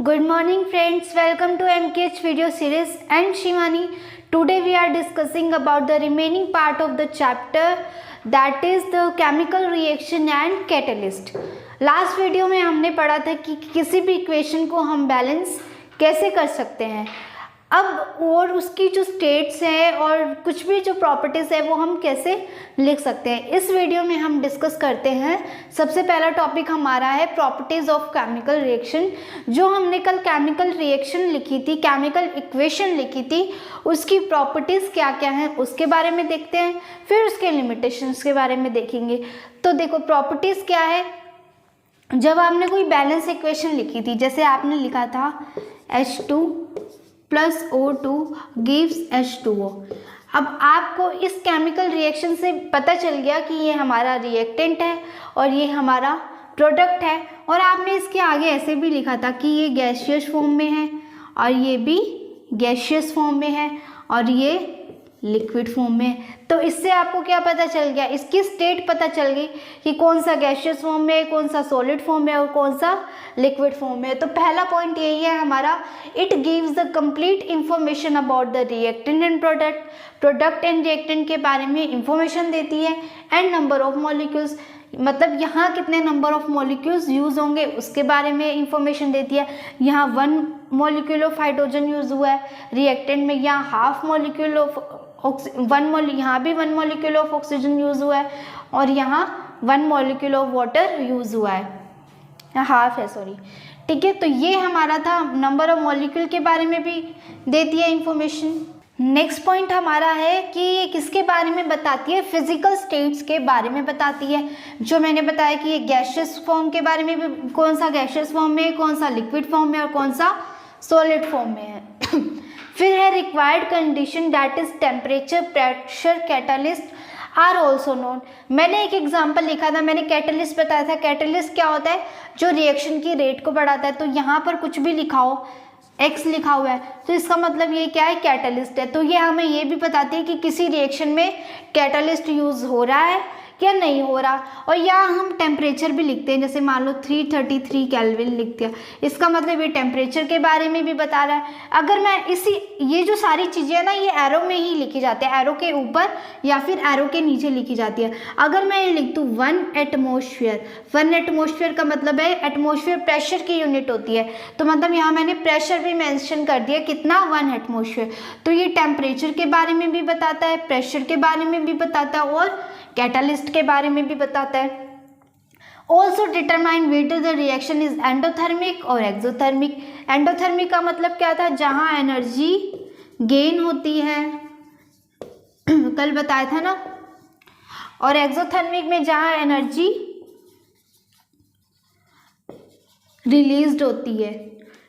Good morning friends, welcome to MKH video series and Shivani. Today we are discussing about the remaining part of the chapter, that is the chemical reaction and catalyst. Last video में हमने पढ़ा था कि किसी भी equation को हम balance कैसे कर सकते हैं। अब और उसकी जो स्टेट्स हैं और कुछ भी जो प्रॉपर्टीज़ है वो हम कैसे लिख सकते हैं, इस वीडियो में हम डिस्कस करते हैं। सबसे पहला टॉपिक हमारा है प्रॉपर्टीज़ ऑफ केमिकल रिएक्शन। जो हमने कल केमिकल रिएक्शन लिखी थी, केमिकल इक्वेशन लिखी थी, उसकी प्रॉपर्टीज़ क्या क्या हैं उसके बारे में देखते हैं, फिर उसके लिमिटेशंस के बारे में देखेंगे। तो देखो प्रॉपर्टीज़ क्या है। जब आपने कोई बैलेंस इक्वेशन लिखी थी, जैसे आपने लिखा था H2 + O2 gives H2O। अब आपको इस केमिकल रिएक्शन से पता चल गया कि ये हमारा रिएक्टेंट है और ये हमारा प्रोडक्ट है, और आपने इसके आगे ऐसे भी लिखा था कि ये गैसियस फॉर्म में है और ये भी गैसियस फॉर्म में है और ये लिक्विड फॉर्म में। तो इससे आपको क्या पता चल गया, इसकी स्टेट पता चल गई कि कौन सा गैसियस फॉर्म में है, कौन सा सॉलिड फॉर्म में और कौन सा लिक्विड फॉर्म में है। तो पहला पॉइंट यही है हमारा, it gives the complete information about the reactant and product and reactant के बारे में इंफॉर्मेशन देती है, एंड नंबर ऑफ मॉलिक्यूल्स, मतलब यहाँ कितने नंबर ऑफ मॉलिक्यूल्स यूज होंगे उसके बारे में इंफॉर्मेशन देती है। यहाँ 1 मॉलिक्यूल ऑफ हाइड्रोजन यूज हुआ है रिएक्टेंट में, यहाँ हाफ मॉलिक्यूल ऑफ यहाँ भी 1 मॉलिक्यूल ऑफ ऑक्सीजन यूज हुआ है और यहाँ 1 मॉलिक्यूल ऑफ वाटर यूज हुआ है, हाफ है सॉरी। ठीक है, तो ये हमारा था। नंबर ऑफ मॉलिक्यूल के बारे में भी देती है इंफॉर्मेशन। नेक्स्ट पॉइंट हमारा है कि ये किसके बारे में बताती है, फिजिकल स्टेट्स के बारे में बताती है। जो मैंने बताया कि ये गैसियस फॉर्म के बारे में भी, कौन सा गैसियस फॉर्म में है, कौन सा लिक्विड फॉर्म में और कौन सा सॉलिड फॉर्म में है। फिर है required condition, that is temperature, pressure, catalyst are also known. मैंने एक एग्जाम्पल लिखा था, मैंने कैटालिस्ट बताया था। कैटालिस्ट क्या होता है, जो रिएक्शन की रेट को बढ़ाता है। तो यहाँ पर कुछ भी लिखा हो, X लिखा हुआ है, तो इसका मतलब ये क्या है, कैटालिस्ट है। तो ये हमें ये भी बताती है कि किसी रिएक्शन में कैटालिस्ट यूज हो रहा है या नहीं हो रहा। और यहाँ हम टेम्परेचर भी लिखते हैं, जैसे मान लो 333 केल्विन लिख दिया, इसका मतलब ये टेम्परेचर के बारे में भी बता रहा है। अगर मैं ये जो सारी चीज़ें हैं ना, ये एरो में ही लिखी जाती है, एरो के ऊपर या फिर एरो के नीचे लिखी जाती है। अगर मैं ये लिख दूँ 1 एटमोसफियर, 1 एटमोसफियर का मतलब है, एटमोसफियर प्रेशर की यूनिट होती है, तो मतलब यहाँ मैंने प्रेशर भी मेंशन कर दिया, कितना 1 एटमोसफियर। तो ये टेम्परेचर के बारे में भी बताता है, प्रेशर के बारे में भी बताता है और कैटालिस्ट के बारे में भी बताता है। Also determine whether the reaction is endothermic और एक्सोथर्मिक। एंडोथर्मिक का मतलब क्या था, जहां एनर्जी गेन होती है, कल बताया था ना, और एक्सोथर्मिक में जहां एनर्जी रिलीज्ड होती है।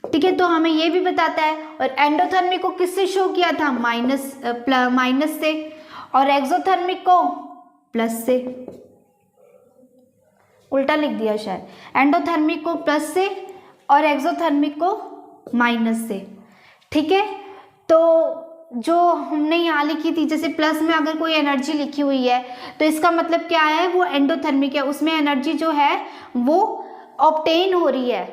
ठीक है, तो हमें ये भी बताता है। और एंडोथर्मिक को किससे शो किया था, माइनस से, और एक्सोथर्मिक को प्लस से। उल्टा लिख दिया शायद, एंडोथर्मिक को प्लस से और एक्सोथर्मिक को माइनस से। ठीक है, तो जो हमने यहाँ लिखी थी, जैसे प्लस में अगर कोई एनर्जी लिखी हुई है तो इसका मतलब क्या है, वो एंडोथर्मिक है, उसमें एनर्जी जो है वो ऑब्टेन हो रही है।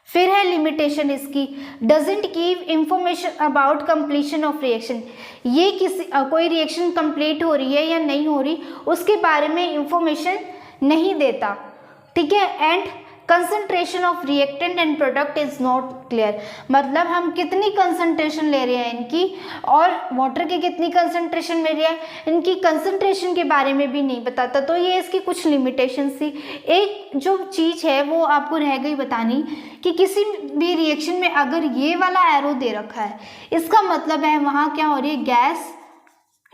फिर है लिमिटेशन इसकी, doesn't give information about completion of reaction. ये कोई रिएक्शन कंप्लीट हो रही है या नहीं हो रही उसके बारे में इंफॉर्मेशन नहीं देता। ठीक है, and concentration of reactant and product is not clear, मतलब हम कितनी कंसंट्रेशन ले रहे हैं इनकी और वाटर की कितनी कंसंट्रेशन ले रहे हैं, इनकी कंसंट्रेशन के बारे में भी नहीं बताता। तो ये इसकी कुछ लिमिटेशन थी। एक जो चीज़ है वो आपको रह गई बतानी कि किसी भी रिएक्शन में अगर ये वाला एरो दे रखा है, इसका मतलब है वहाँ क्या हो रही है, गैस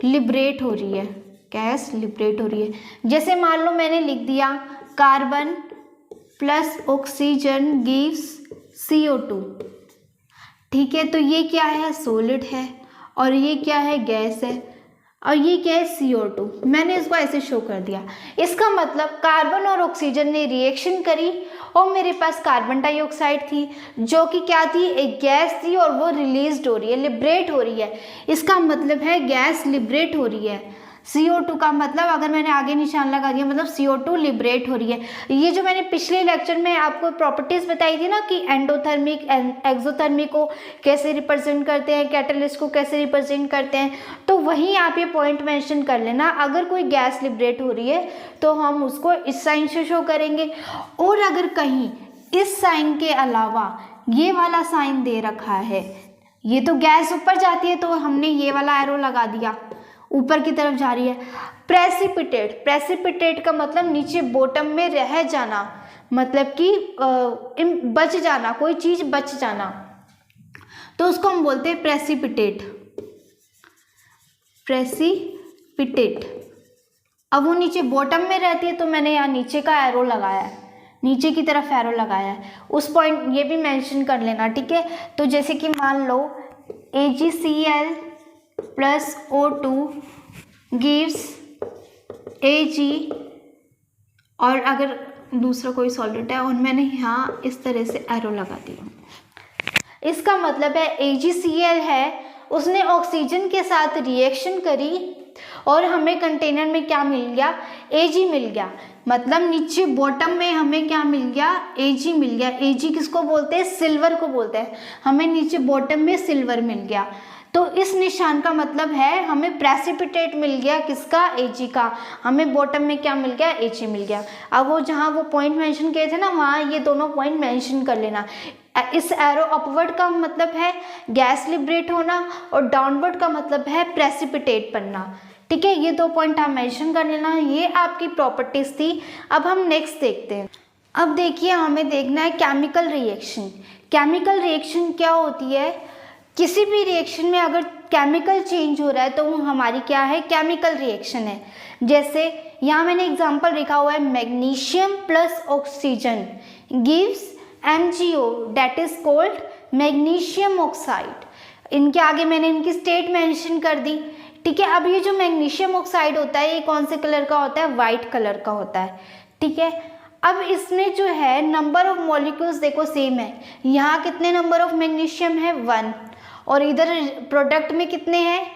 लिबरेट हो रही है, गैस लिबरेट हो रही है। जैसे मान लो मैंने लिख दिया carbon plus oxygen gives CO2। ठीक है, तो ये क्या है, सॉलिड है, और ये क्या है, गैस है, और ये क्या है, CO2। मैंने इसको ऐसे शो कर दिया। इसका मतलब कार्बन और ऑक्सीजन ने रिएक्शन करी और मेरे पास कार्बन डाइऑक्साइड थी जो कि क्या थी, एक गैस थी, और वो रिलीज्ड हो रही है, लिबरेट हो रही है। इसका मतलब है गैस लिबरेट हो रही है। CO2 का मतलब अगर मैंने आगे निशान लगा दिया मतलब CO2 लिबरेट हो रही है। ये जो मैंने पिछले लेक्चर में आपको प्रॉपर्टीज बताई थी ना कि एंडोथर्मिक एक्सोथर्मिक को कैसे रिप्रेजेंट करते हैं, कैटलिस्ट को कैसे रिप्रेजेंट करते हैं, तो वहीं आप ये पॉइंट मेंशन कर लेना। अगर कोई गैस लिबरेट हो रही है तो हम उसको इस साइन से शो करेंगे, और अगर कहीं इस साइन के अलावा ये वाला साइन दे रखा है, ये तो गैस ऊपर जाती है तो हमने ये वाला एरो लगा दिया, ऊपर की तरफ जा रही है। प्रेसिपिटेट, प्रेसिपिटेट का मतलब नीचे बॉटम में रह जाना, मतलब कि बच जाना, कोई चीज बच जाना, तो उसको हम बोलते हैं प्रेसिपिटेट। प्रेसिपिटेट। अब वो नीचे बॉटम में रहती है तो मैंने यहाँ नीचे का एरो लगाया है, नीचे की तरफ एरो लगाया है, उस पॉइंट ये भी मेंशन कर लेना, ठीक है। तो जैसे कि मान लो AgCl plus O2 gives Ag, और अगर दूसरा कोई सॉल्वेंट है और मैंने यहाँ इस तरह से एरो लगा दिया, इसका मतलब है AgCl है, उसने ऑक्सीजन के साथ रिएक्शन करी और हमें कंटेनर में क्या मिल गया, Ag मिल गया। मतलब नीचे बॉटम में हमें क्या मिल गया, Ag मिल गया। Ag किसको बोलते हैं, सिल्वर को बोलते हैं। हमें नीचे बॉटम में सिल्वर मिल गया, तो इस निशान का मतलब है हमें प्रेसिपिटेट मिल गया, किसका, Ag का। हमें बॉटम में क्या मिल गया, Ag मिल गया। अब वो जहाँ वो पॉइंट मेंशन किए थे ना, वहाँ ये दोनों पॉइंट मेंशन कर लेना। इस एरो अपवर्ड का मतलब है गैस लिबरेट होना और डाउनवर्ड का मतलब है प्रेसिपिटेट बनना, ठीक है। ये दो पॉइंट आप मेंशन कर लेना। ये आपकी प्रॉपर्टीज थी। अब हम नेक्स्ट देखते हैं। अब देखिए हमें देखना है केमिकल रिएक्शन। केमिकल रिएक्शन क्या होती है, किसी भी रिएक्शन में अगर केमिकल चेंज हो रहा है तो वो हमारी क्या है, केमिकल रिएक्शन है। जैसे यहाँ मैंने एग्जांपल लिखा हुआ है, magnesium plus oxygen gives MgO, that is called magnesium oxide. इनके आगे मैंने इनकी स्टेट मेंशन कर दी, ठीक है। अब ये जो मैग्नीशियम ऑक्साइड होता है ये कौन से कलर का होता है, वाइट कलर का होता है, ठीक है। अब इसमें जो है नंबर ऑफ मॉलिक्यूल्स देखो सेम है। यहाँ कितने नंबर ऑफ मैग्नीशियम है, 1, और इधर प्रोडक्ट में कितने हैं,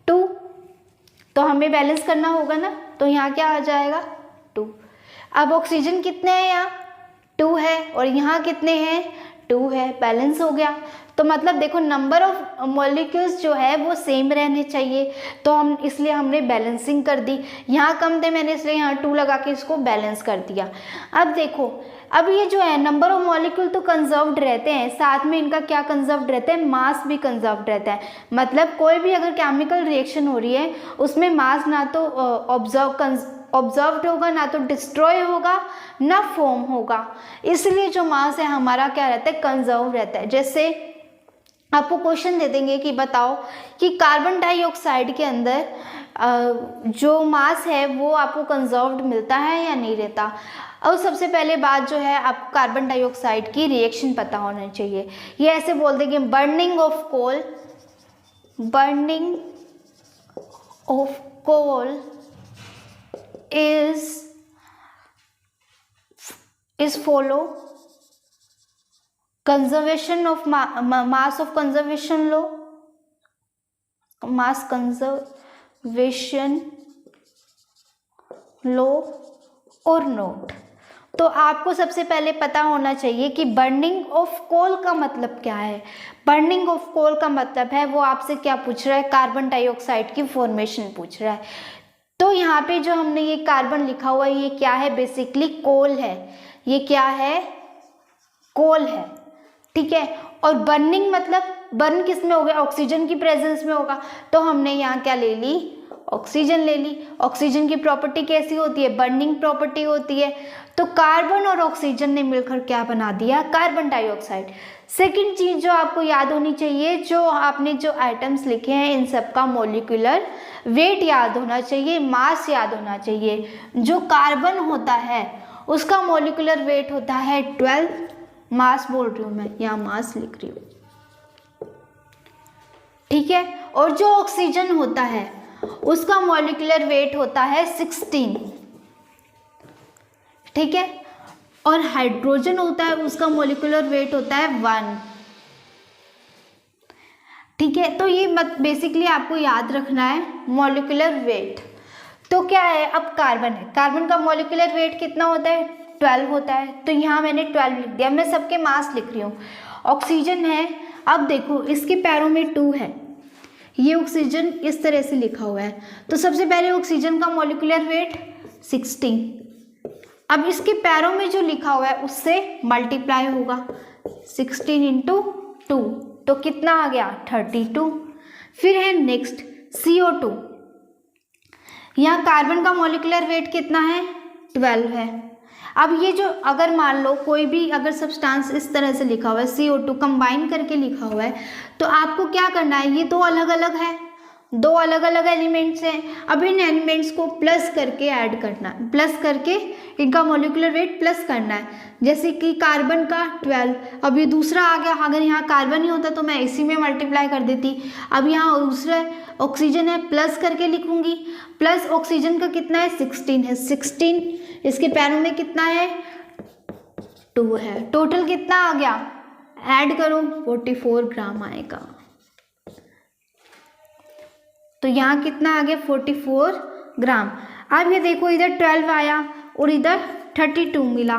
2, तो हमें बैलेंस करना होगा ना, तो यहाँ क्या आ जाएगा, 2। अब ऑक्सीजन कितने हैं, यहाँ 2 है, और यहाँ कितने हैं, 2 है, बैलेंस हो गया। तो मतलब देखो नंबर ऑफ मॉलिक्यूल्स जो है वो सेम रहने चाहिए, तो हम इसलिए हमने बैलेंसिंग कर दी। यहाँ कम थे मैंने इसलिए यहाँ 2 लगा के इसको बैलेंस कर दिया। अब देखो अब ये जो है नंबर ऑफ मॉलिक्यूल तो कंजर्व्ड रहते हैं, साथ में इनका क्या कंजर्व्ड रहता है, मास भी कंजर्व्ड रहता है। मतलब कोई भी अगर केमिकल रिएक्शन हो रही है उसमें मास ना तो ऑब्जर्व्ड होगा, ना तो डिस्ट्रॉय होगा, ना फॉर्म होगा, इसलिए जो मास है हमारा क्या रहता है, कंजर्व रहता है। जैसे आपको क्वेश्चन दे देंगे कि बताओ कि कार्बन डाइऑक्साइड के अंदर जो मास है वो आपको कंजर्व्ड मिलता है या नहीं रहता। और सबसे पहले बात जो है आपको कार्बन डाइऑक्साइड की रिएक्शन पता होना चाहिए। ये ऐसे बोल देंगे burning of coal, burning of coal is follow conservation of mass of conservation law, mass conservation law और नोट। तो आपको सबसे पहले पता होना चाहिए कि बर्निंग ऑफ कोल का मतलब क्या है। बर्निंग ऑफ कोल का मतलब है वो आपसे क्या पूछ रहा है, कार्बन डाइऑक्साइड की फॉर्मेशन पूछ रहा है। तो यहाँ पे जो हमने ये कार्बन लिखा हुआ है ये क्या है, बेसिकली कोल है। ये क्या है, कोल है, ठीक है। और बर्निंग मतलब बर्न किस में हो गया, ऑक्सीजन की प्रेजेंस में होगा, तो हमने यहाँ क्या ले ली, ऑक्सीजन ले ली। ऑक्सीजन की प्रॉपर्टी कैसी होती है, बर्निंग प्रॉपर्टी होती है। तो कार्बन और ऑक्सीजन ने मिलकर क्या बना दिया, कार्बन डाइऑक्साइड। सेकंड चीज जो आपको याद होनी चाहिए, जो आपने जो आइटम्स लिखे हैं इन सब का मॉलिक्यूलर वेट याद होना चाहिए, मास याद होना चाहिए। जो कार्बन होता है उसका मॉलिक्यूलर वेट होता है 12, मास बोल रही हूँ मैं, यहाँ मास लिख रही हूँ, ठीक है। और जो ऑक्सीजन होता है उसका मॉलिक्यूलर वेट होता है 16, ठीक है। और हाइड्रोजन होता है उसका मॉलिक्यूलर वेट होता है 1, ठीक है। तो ये बेसिकली आपको याद रखना है मॉलिक्यूलर वेट। तो क्या है, अब कार्बन है, कार्बन का मॉलिक्यूलर वेट कितना होता है, 12 होता है, तो यहाँ मैंने 12 लिख दिया। मैं सबके मास लिख रही हूँ। ऑक्सीजन है, अब देखो इसके पैरों में 2 है, ये ऑक्सीजन इस तरह से लिखा हुआ है, तो सबसे पहले ऑक्सीजन का मॉलिक्यूलर वेट 16, अब इसके पैरों में जो लिखा हुआ है उससे मल्टीप्लाई होगा, 16 × 2, तो कितना आ गया, 32। फिर है नेक्स्ट CO2, यहाँ कार्बन का मॉलिक्यूलर वेट कितना है, 12 है। अब ये जो अगर मान लो कोई भी अगर सब्सटेंस इस तरह से लिखा हुआ है CO2 कंबाइन करके लिखा हुआ है, तो आपको क्या करना है, ये दो अलग अलग है, दो अलग अलग एलिमेंट्स हैं, अब इन एलिमेंट्स को प्लस करके ऐड करना है, प्लस करके इनका मॉलिक्यूलर वेट प्लस करना है। जैसे कि कार्बन का 12, अब ये दूसरा आ गया, अगर यहाँ कार्बन ही होता तो मैं इसी में मल्टीप्लाई कर देती। अब यहाँ दूसरा ऑक्सीजन है, प्लस करके लिखूंगी, प्लस ऑक्सीजन का कितना है, 16 है, 16 इसके पैरों में कितना है, 2 है, टोटल कितना आ गया, ऐड करो 44 ग्राम आएगा। तो यहाँ कितना आ गया, 44 ग्राम। अब ये देखो इधर 12 आया और इधर 32 मिला,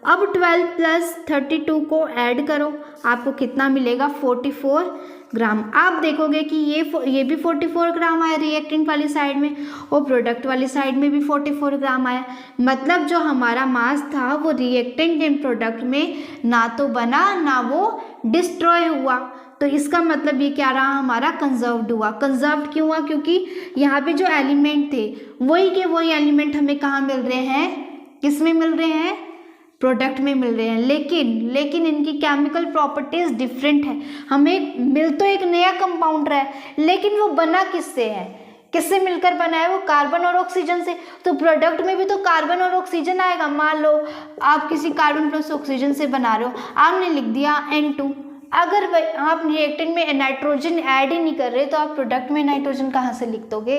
अब 12 प्लस 32 को ऐड करो, आपको कितना मिलेगा, 44 ग्राम। आप देखोगे कि ये भी 44 ग्राम आया रिएक्टेंट वाली साइड में और प्रोडक्ट वाली साइड में भी 44 ग्राम आया, मतलब जो हमारा मास था वो रिएक्टेंट एंड प्रोडक्ट में ना तो बना ना वो डिस्ट्रॉय हुआ। तो इसका मतलब ये क्या रहा, हमारा कंजर्व्ड हुआ। कंजर्व्ड क्यों हुआ, क्योंकि यहाँ पे जो एलिमेंट थे वही के वही एलिमेंट हमें कहाँ मिल रहे हैं, किस में मिल रहे हैं, प्रोडक्ट में मिल रहे हैं, लेकिन इनकी केमिकल प्रॉपर्टीज डिफरेंट है। हमें मिल तो एक नया कंपाउंड रहा है, लेकिन वो बना किससे है, किससे मिलकर बना है, वो कार्बन और ऑक्सीजन से। तो प्रोडक्ट में भी तो कार्बन और ऑक्सीजन आएगा। मान लो आप किसी कार्बन प्लस ऑक्सीजन से बना रहे हो, आपने लिख दिया N2, अगर आप रिएक्टेंट में नाइट्रोजन ऐड ही नहीं कर रहे तो आप प्रोडक्ट में नाइट्रोजन कहाँ से लिख दोगे,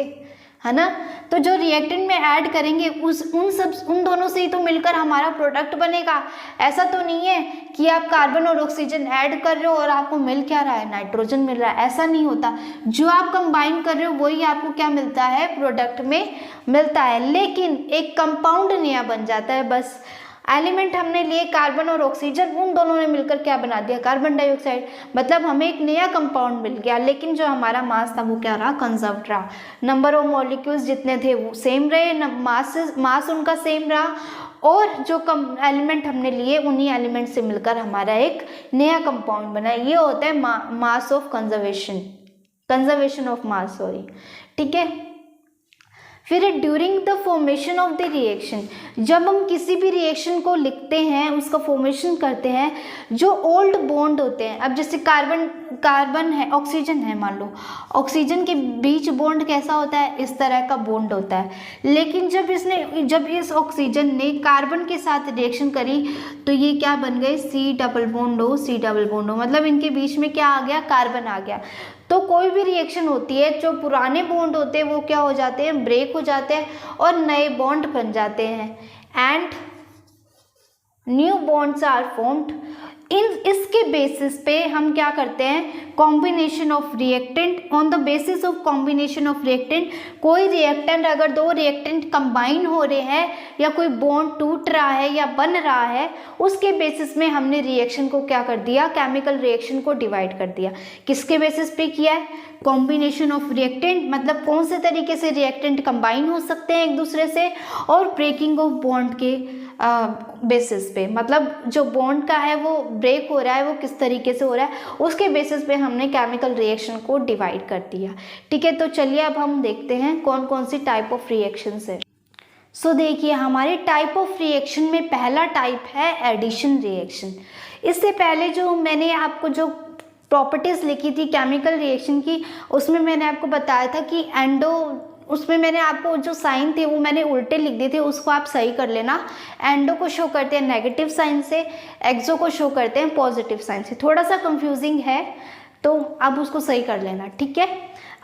है ना। तो जो रिएक्टेंट में ऐड करेंगे उन दोनों से ही तो मिलकर हमारा प्रोडक्ट बनेगा। ऐसा तो नहीं है कि आप कार्बन और ऑक्सीजन ऐड कर रहे हो और आपको मिल क्या रहा है, नाइट्रोजन मिल रहा है, ऐसा नहीं होता। जो आप कंबाइन कर रहे हो वही आपको क्या मिलता है, प्रोडक्ट में मिलता है, लेकिन एक कंपाउंड नया बन जाता है। बस एलिमेंट हमने लिए कार्बन और ऑक्सीजन, उन दोनों ने मिलकर क्या बना दिया, कार्बन डाइऑक्साइड, मतलब हमें एक नया कंपाउंड मिल गया, लेकिन जो हमारा मास था वो क्या रहा, कंजर्व्ड रहा। नंबर ऑफ मॉलिक्यूल्स जितने थे वो सेम रहे, मास उनका सेम रहा, और जो एलिमेंट हमने लिए उन्हीं एलिमेंट से मिलकर हमारा एक नया कंपाउंड बना। ये होता है mass of conservation of mass, sorry, ठीक है। फिर during the formation of the reaction, जब हम किसी भी रिएक्शन को लिखते हैं, उसका फॉर्मेशन करते हैं, जो ओल्ड बॉन्ड होते हैं, अब जैसे कार्बन है, ऑक्सीजन है, मान लो ऑक्सीजन के बीच बॉन्ड कैसा होता है, इस तरह का बॉन्ड होता है। लेकिन जब इस ऑक्सीजन ने कार्बन के साथ रिएक्शन करी तो ये क्या बन गए, C डबल बॉन्ड O, मतलब इनके बीच में क्या आ गया, कार्बन आ गया। तो कोई भी रिएक्शन होती है, जो पुराने बॉन्ड होते हैं वो क्या हो जाते हैं, ब्रेक हो जाते हैं और नए बॉन्ड बन जाते हैं, and new bonds are formed. इसके बेसिस पे हम क्या करते हैं, combination of reactant, on the basis of combination of reactant, कोई रिएक्टेंट अगर दो रिएक्टेंट कंबाइन हो रहे हैं या कोई बॉन्ड टूट रहा है या बन रहा है, उसके बेसिस में हमने रिएक्शन को क्या कर दिया, केमिकल रिएक्शन को डिवाइड कर दिया। किसके बेसिस पे किया है, कॉम्बिनेशन ऑफ रिएक्टेंट, मतलब कौन से तरीके से रिएक्टेंट कंबाइन हो सकते हैं एक दूसरे से, और ब्रेकिंग ऑफ बॉन्ड के बेसिस पे, मतलब जो बॉन्ड का है वो ब्रेक हो रहा है वो किस तरीके से हो रहा है, उसके बेसिस पे हमने केमिकल रिएक्शन को डिवाइड कर दिया। ठीक है, तो चलिए अब हम देखते हैं कौन कौन सी टाइप ऑफ रिएक्शंस है। सो देखिए, हमारे टाइप ऑफ रिएक्शन में पहला टाइप है एडिशन रिएक्शन। इससे पहले जो मैंने आपको जो प्रॉपर्टीज़ लिखी थी केमिकल रिएक्शन की, उसमें मैंने आपको बताया था कि उसमें मैंने आपको जो साइन थे वो मैंने उल्टे लिख दिए थे, उसको आप सही कर लेना। एंडो को शो करते हैं नेगेटिव साइन से, एक्सो को शो करते हैं पॉजिटिव साइन से। थोड़ा सा कंफ्यूजिंग है तो आप उसको सही कर लेना, ठीक है।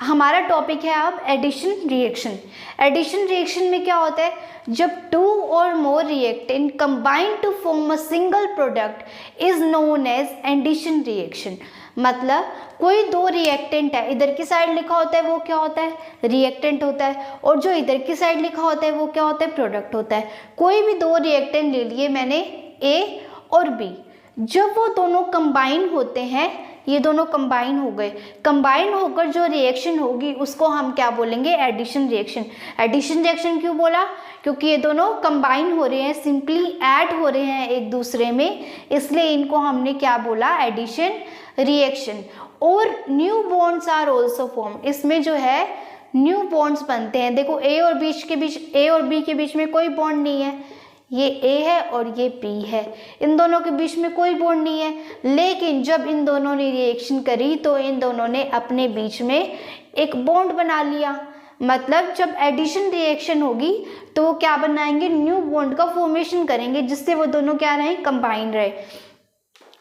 हमारा टॉपिक है अब एडिशन रिएक्शन। एडिशन रिएक्शन में क्या होता है, जब 2 और more reactant combine to form a single product is known as addition reaction. मतलब कोई 2 रिएक्टेंट है, इधर की साइड लिखा होता है वो क्या होता है, रिएक्टेंट होता है, और जो इधर की साइड लिखा होता है वो क्या होता है, प्रोडक्ट होता है। कोई भी 2 रिएक्टेंट ले लिए मैंने, ए और बी, जब वो दोनों कंबाइन होते हैं, ये दोनों कंबाइन हो गए, कंबाइन होकर जो रिएक्शन होगी उसको हम क्या बोलेंगे, एडिशन रिएक्शन। एडिशन रिएक्शन क्यों बोला, क्योंकि ये दोनों कंबाइन हो रहे हैं, सिंपली ऐड हो रहे हैं एक दूसरे में, इसलिए इनको हमने क्या बोला, एडिशन रिएक्शन। और new bonds are also form, इसमें जो है न्यू बॉन्ड्स बनते हैं। देखो ए और बी के बीच में कोई बॉन्ड नहीं है, ये ए है और ये बी है, इन दोनों के बीच में कोई बॉन्ड नहीं है, लेकिन जब इन दोनों ने रिएक्शन करी तो इन दोनों ने अपने बीच में एक बॉन्ड बना लिया। मतलब जब एडिशन रिएक्शन होगी तो वो क्या बनाएंगे, न्यू बॉन्ड का फॉर्मेशन करेंगे, जिससे वो दोनों क्या रहे, कंबाइन रहे।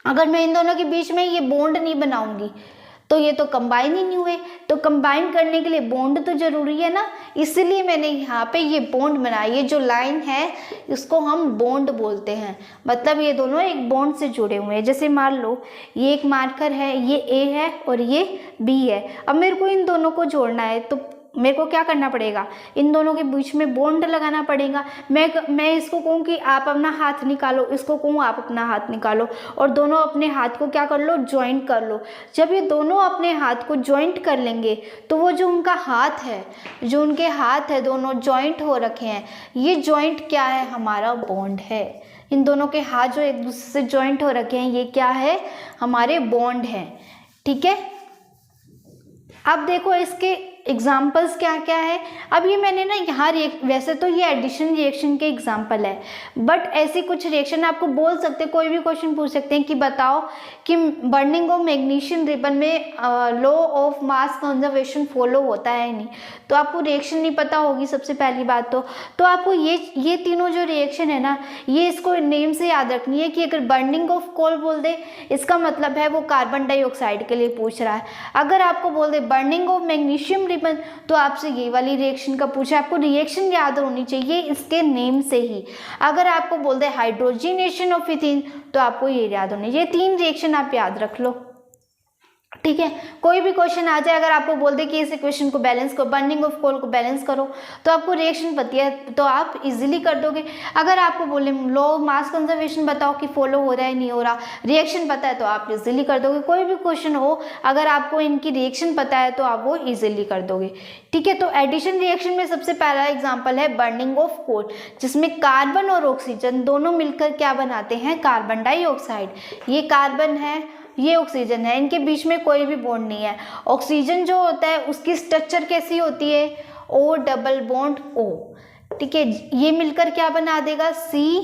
अगर मैं इन दोनों के बीच में ये बॉन्ड नहीं बनाऊंगी तो ये तो कंबाइन ही नहीं हुए, तो कंबाइन करने के लिए बॉन्ड तो जरूरी है ना, इसलिए मैंने यहाँ पे ये बॉन्ड बनाया। ये जो लाइन है इसको हम बॉन्ड बोलते हैं, मतलब ये दोनों एक बॉन्ड से जुड़े हुए हैं। जैसे मान लो ये एक मार्कर है, ये ए है और ये बी है, अब मेरे को इन दोनों को जोड़ना है तो मेरे को क्या करना पड़ेगा, इन दोनों के बीच में बॉन्ड लगाना पड़ेगा। मैं इसको कहूँ कि आप अपना हाथ निकालो, इसको कहूँ आप अपना हाथ निकालो, और दोनों अपने हाथ को क्या कर लो, ज्वाइंट कर लो। जब ये दोनों अपने हाथ को ज्वाइंट कर लेंगे तो वो जो उनका हाथ है, जो उनके हाथ है दोनों ज्वाइंट हो रखे हैं, ये ज्वाइंट क्या है, हमारा बॉन्ड है। इन दोनों के हाथ जो एक दूसरे से ज्वाइंट हो रखे हैं, ये क्या है, हमारे बॉन्ड हैं। ठीक है, अब देखो इसके एग्जाम्पल्स क्या क्या है। अब ये मैंने ना यहाँ वैसे तो ये एडिशन रिएक्शन के एग्जाम्पल है, बट ऐसी कुछ रिएक्शन आपको बोल सकते, कोई भी क्वेश्चन पूछ सकते हैं कि बताओ कि बर्निंग ऑफ मैग्नीशियम रिबन में law of mass conservation follow होता है नहीं, तो आपको रिएक्शन नहीं पता होगी सबसे पहली बात तो आपको ये तीनों जो रिएक्शन है ना, ये इसको नेम से याद रखनी है कि अगर बर्निंग ऑफ कोल बोल दे इसका मतलब है वो कार्बन डाइऑक्साइड के लिए पूछ रहा है। अगर आपको बोल दे बर्निंग ऑफ मैग्नीशियम रिबन तो आपसे ये वाली रिएक्शन का पूछा। आपको रिएक्शन याद होनी चाहिए इसके नेम से ही। अगर आपको बोल दे हाइड्रोजनेशन ऑफ इथीन तो आपको ये याद होनी चाहिए। 3 रिएक्शन आप याद रख लो, ठीक है। कोई भी क्वेश्चन आ जाए, अगर आपको बोल दे कि इस इक्वेशन को बैलेंस करो, बर्निंग ऑफ कोल को बैलेंस करो, तो आपको रिएक्शन पता है तो आप इजीली कर दोगे। अगर आपको बोले लॉ ऑफ मास कंजर्वेशन बताओ कि फॉलो हो रहा है नहीं हो रहा, रिएक्शन पता है तो आप इजीली कर दोगे। कोई भी क्वेश्चन हो, अगर आपको इनकी रिएक्शन पता है तो आप वो इजीली कर दोगे, ठीक है। तो एडिशन रिएक्शन में सबसे पहला एग्जाम्पल है बर्निंग ऑफ कोल, जिसमें कार्बन और ऑक्सीजन दोनों मिलकर क्या बनाते हैं, कार्बन डाइऑक्साइड। ये कार्बन है, ये ऑक्सीजन है, इनके बीच में कोई भी बॉन्ड नहीं है। ऑक्सीजन जो होता है उसकी स्ट्रक्चर कैसी होती है, O डबल बॉन्ड O, ठीक है। ये मिलकर क्या बना देगा, C,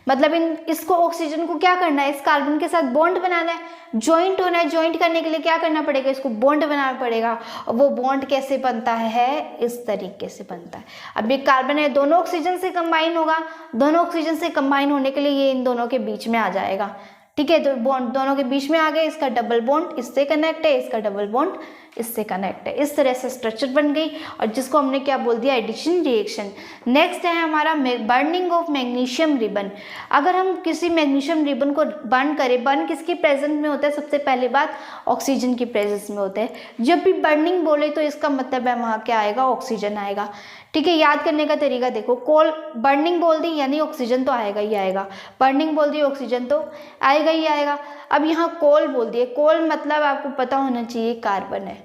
मतलब इसको ऑक्सीजन को क्या करना है, इस कार्बन के साथ बॉन्ड बनाना है, ज्वाइंट होना है। ज्वाइंट करने के लिए क्या करना पड़ेगा, इसको बॉन्ड बनाना पड़ेगा। और वो बॉन्ड कैसे बनता है, इस तरीके से बनता है। अब ये कार्बन है, दोनों ऑक्सीजन से कंबाइन होगा, दोनों ऑक्सीजन से कंबाइन होने के लिए ये इन दोनों के बीच में आ जाएगा, ठीक है। तो बॉन्ड दोनों के बीच में आ गए, इसका डबल बॉन्ड इससे कनेक्ट है, इसका डबल बॉन्ड इससे कनेक्ट है। इस तरह से स्ट्रक्चर बन गई, और जिसको हमने क्या बोल दिया, एडिशन रिएक्शन। नेक्स्ट है हमारा बर्निंग ऑफ मैग्नीशियम रिबन। अगर हम किसी मैग्नीशियम रिबन को बर्न करें, बर्न किसकी प्रेजेंस में होता है, सबसे पहली बात ऑक्सीजन की प्रेजेंस में होता है। जब भी बर्निंग बोले तो इसका मतलब है वहाँ क्या आएगा, ऑक्सीजन आएगा, ठीक है। याद करने का तरीका देखो, कोल बर्निंग बोल दी यानी ऑक्सीजन तो आएगा ही आएगा, बर्निंग बोल दी ऑक्सीजन तो आएगा ही आएगा। अब यहाँ कोल बोल दिए, कोल मतलब आपको पता होना चाहिए कार्बन है।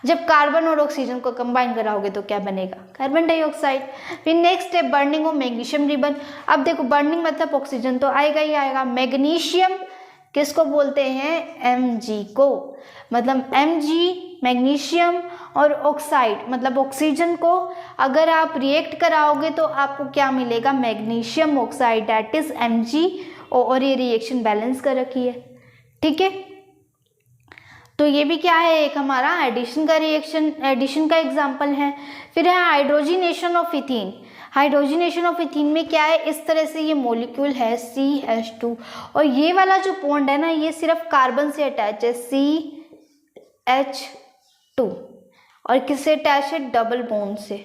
जब कार्बन और ऑक्सीजन को कंबाइन कराओगे तो क्या बनेगा, कार्बन डाइऑक्साइड। फिर नेक्स्ट है बर्निंग ऑफ मैग्नीशियम रिबन। अब देखो बर्निंग मतलब ऑक्सीजन तो आएगा ही आएगा। मैग्नीशियम किसको बोलते हैं, Mg को, मतलब Mg मैग्नीशियम और ऑक्साइड मतलब ऑक्सीजन को अगर आप रिएक्ट कराओगे तो आपको क्या मिलेगा, magnesium oxide, that is Mg, और ये रिएक्शन बैलेंस कर रखी है, ठीक है। तो ये भी क्या है, एक हमारा एडिशन का रिएक्शन, एडिशन का एग्जाम्पल है। फिर है hydrogenation of ethene. Hydrogenation of ethene में क्या है, इस तरह से ये मॉलिक्यूल है CH2, और ये वाला जो बॉन्ड है ना, ये सिर्फ कार्बन से अटैच है CH2, और किससे अटैच है, डबल बॉन्ड से,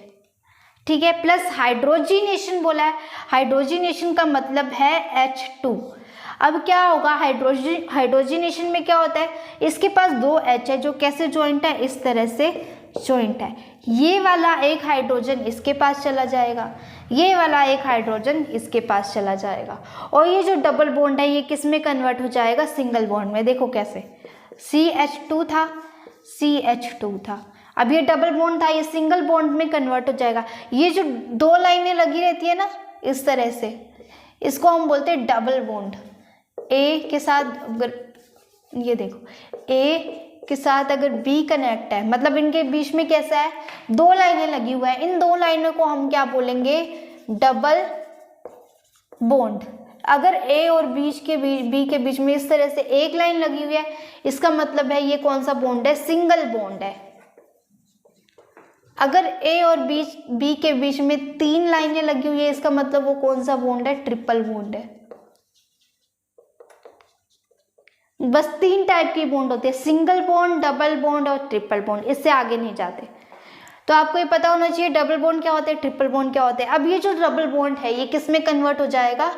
ठीक है। प्लस हाइड्रोजिनेशन बोला है, हाइड्रोजिनेशन का मतलब है H2। अब क्या होगा, हाइड्रोजिनेशन में क्या होता है, इसके पास 2 H है जो कैसे ज्वाइंट है, इस तरह से ज्वाइंट है। ये वाला एक हाइड्रोजन इसके पास चला जाएगा, ये वाला एक हाइड्रोजन इसके पास चला जाएगा, और ये जो डबल बॉन्ड है ये किस में कन्वर्ट हो जाएगा, सिंगल बॉन्ड में। देखो कैसे, CH2 था, CH2 था, अब ये डबल बॉन्ड था, ये सिंगल बॉन्ड में कन्वर्ट हो जाएगा। ये जो 2 लाइनें लगी रहती है ना इस तरह से, इसको हम बोलते हैं डबल बॉन्ड। ए के साथ अगर ये देखो, ए के साथ अगर बी कनेक्ट है, मतलब इनके बीच में कैसा है, 2 लाइनें लगी हुआ है, इन 2 लाइनों को हम क्या बोलेंगे, डबल बॉन्ड। अगर ए और बी के बीच में इस तरह से एक लाइन लगी हुई है, इसका मतलब है ये कौन सा बॉन्ड है, सिंगल बॉन्ड है। अगर ए और बी के बीच में 3 लाइनें लगी हुई है, इसका मतलब वो कौन सा बॉन्ड है, ट्रिपल बॉन्ड है। बस 3 टाइप की बॉन्ड होते हैं, सिंगल बॉन्ड, डबल बॉन्ड और ट्रिपल बॉन्ड, इससे आगे नहीं जाते। तो आपको ये पता होना चाहिए डबल बॉन्ड क्या होते हैं, ट्रिपल बॉन्ड क्या होते हैं। अब ये जो डबल बॉन्ड है ये किस में कन्वर्ट हो जाएगा,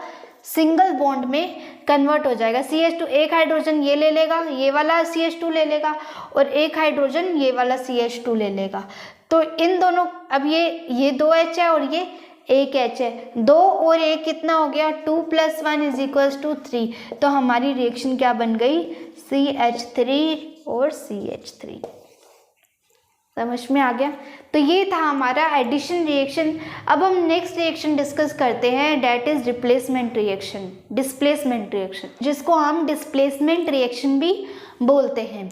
सिंगल बॉन्ड में कन्वर्ट हो जाएगा। CH2 एक हाइड्रोजन ये ले लेगा, ये वाला CH2 ले लेगा, और एक हाइड्रोजन ये वाला CH2 ले लेगा। तो इन दोनों, अब ये 2 H है और ये 1 H है, 2 और 1 कितना हो गया, 2 + 1 = 3। तो हमारी रिएक्शन क्या बन गई, CH3 और CH3। समझ में आ गया। तो ये था हमारा एडिशन रिएक्शन। अब हम नेक्स्ट रिएक्शन डिस्कस करते हैं, that is replacement reaction, displacement reaction, जिसको हम डिस्प्लेसमेंट रिएक्शन भी बोलते हैं।